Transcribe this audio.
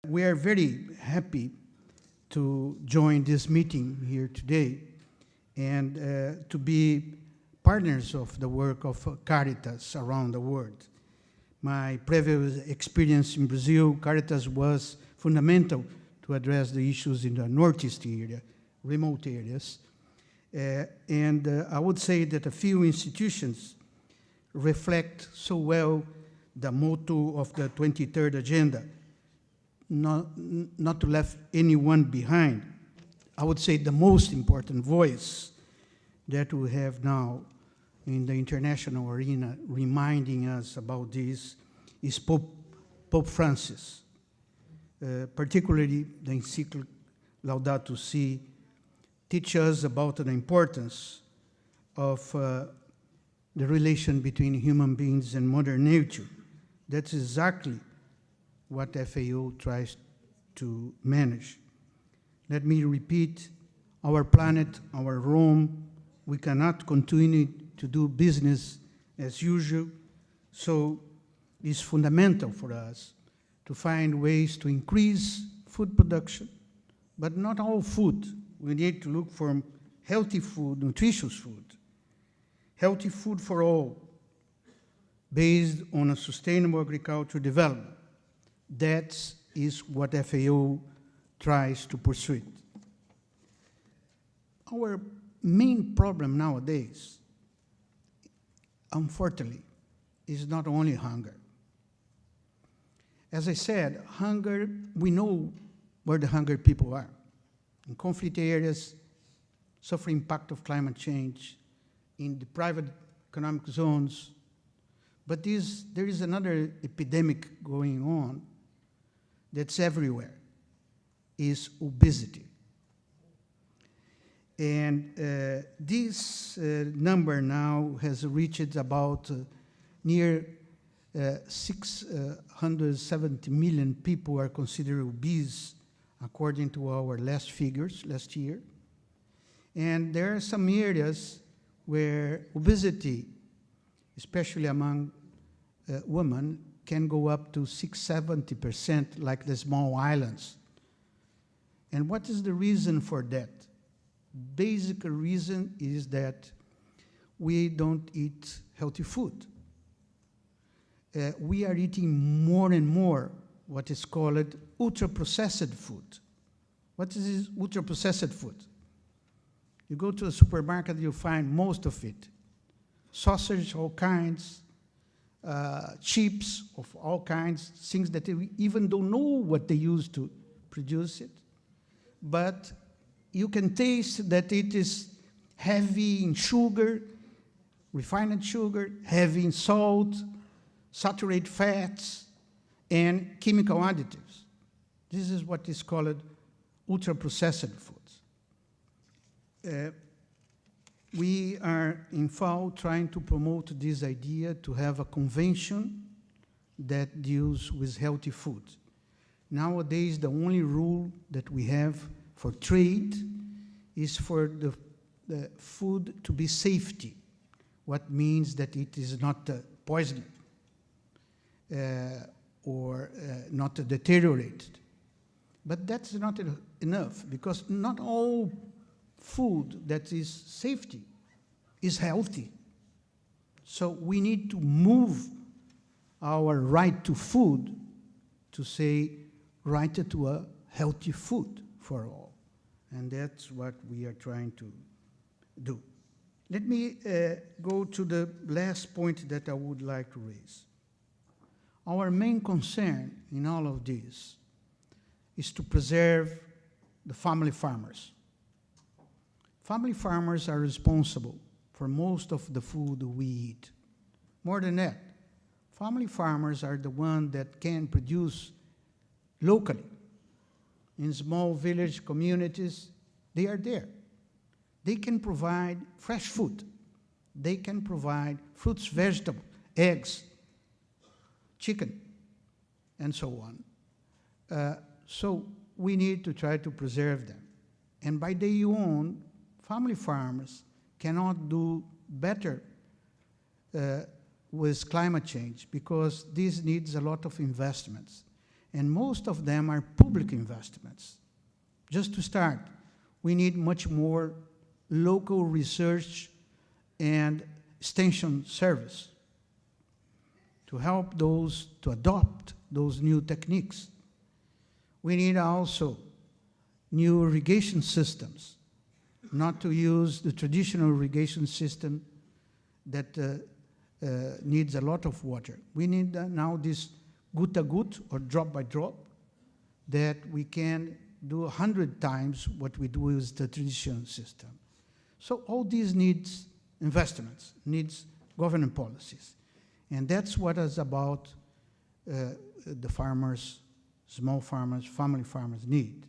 We are very happy to join this meeting here today and to be partners of the work of Caritas around the world. My previous experience in Brazil, Caritas was fundamental to address the issues in the Northeast area, remote areas. I would say that a few institutions reflect so well the motto of the 23rd Agenda, not to leave anyone behind. I would say the most important voice that we have now in the international arena reminding us about this is Pope Francis, particularly the encyclical Laudato Si, teach us about the importance of the relation between human beings and Mother Nature. That's exactly what FAO tries to manage. Let me repeat, our planet, our Rome, we cannot continue to do business as usual, so it's fundamental for us to find ways to increase food production, but not all food. We need to look for healthy food, nutritious food, healthy food for all, based on a sustainable agricultural development. That is what FAO tries to pursue. Our main problem nowadays, unfortunately, is not only hunger. As I said, hunger, we know where the hungry people are. In conflict areas, suffering impact of climate change, in the private economic zones. But there is another epidemic going on that's everywhere, is obesity. And this number now has reached about near 670 million people are considered obese, according to our last figures last year. And there are some areas where obesity, especially among women, can go up to 6–70%, like the small islands. And what is the reason for that? Basic reason is that we don't eat healthy food. We are eating more and more what is called ultra-processed food. What is this ultra-processed food? You go to a supermarket, you find most of it. Sausage, all kinds, chips of all kinds, things that we even don't know what they use to produce it. But you can taste that it is heavy in sugar, refined sugar, heavy in salt, saturated fats, and chemical additives. This is what is called ultra-processed foods. We are in FAO trying to promote this idea to have a convention that deals with healthy food. Nowadays, the only rule that we have for trade is for the food to be safety, what means that it is not poisoned or not deteriorated. But that's not enough, because not all food that is safety is healthy. So we need to move our right to food to say right to a healthy food for all. And that's what we are trying to do. Let me go to the last point that I would like to raise. Our main concern in all of this is to preserve the family farmers. Family farmers are responsible for most of the food we eat. More than that, family farmers are the ones that can produce locally. In small village communities, they are there. They can provide fresh food. They can provide fruits, vegetables, eggs, chicken, and so on. So we need to try to preserve them. And by their own, family farmers cannot do better with climate change, because this needs a lot of investments. And most of them are public investments. Just to start, we need much more local research and extension service to help those to adopt those new techniques. We need also new irrigation systems, not to use the traditional irrigation system that needs a lot of water. We need now this goutte à goutte, or drop by drop, that we can do 100 times what we do with the traditional system. So all these needs investments, needs government policies. And that's what is about the farmers, small farmers, family farmers need.